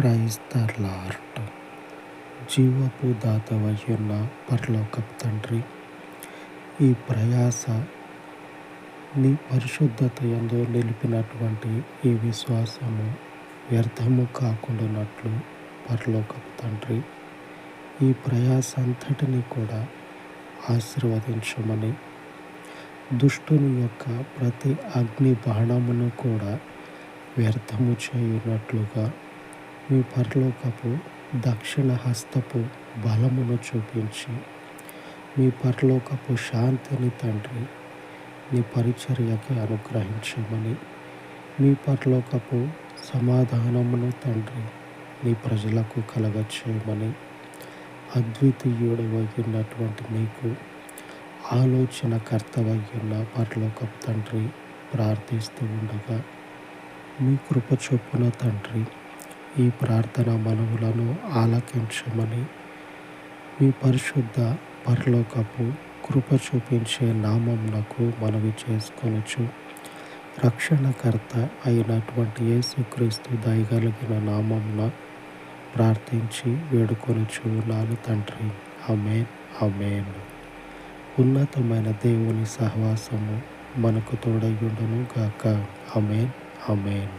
Praise the lord. జీవపు దాతవయ్యున్న పరలోకపు తండ్రి, ఈ ప్రయాస నీ పరిశుద్ధత యందు నిలిపినటువంటి ఈ విశ్వాసము వ్యర్థము కాకుండానట్లు పరలోకపు తండ్రి, ఈ ప్రయాస అంతటిని కూడా ఆశీర్వదించమని, దుష్టుని యొక్క ప్రతి అగ్ని బాణమును కూడా వ్యర్థము చేయునట్లుగా మీ పరలోకపు దక్షిణ హస్తపు బలమును చూపించి, మీ పరలోకపు శాంతిని తండ్రి నీ పరిచర్యకి అనుగ్రహించమని, మీ పరలోకపు సమాధానమును తండ్రి నీ ప్రజలకు కలగచేయమని, అద్వితీయుడవైనటువంటి నీకు ఆలోచనకర్తవయ్యున్న పరలోకపు తండ్రి ప్రార్థిస్తూ ఉండగా, మీ కృప చొప్పున తండ్రి ఈ ప్రార్థన మనవులను ఆలకించమని, మీ పరిశుద్ధ పరలోకపు కృప చూపించే నామమునకు మనవి చేసుకొనుచు, రక్షణకర్త అయినటువంటి యేసుక్రీస్తు దయగలిగిన నామమున ప్రార్థించి వేడుకొనుచు ఉన్నాను తండ్రి. ఆమేన్, ఆమేన్. ఉన్నతమైన దేవుని సహవాసము మనకు తోడయ్యుండును గాక. ఆమేన్, ఆమేన్.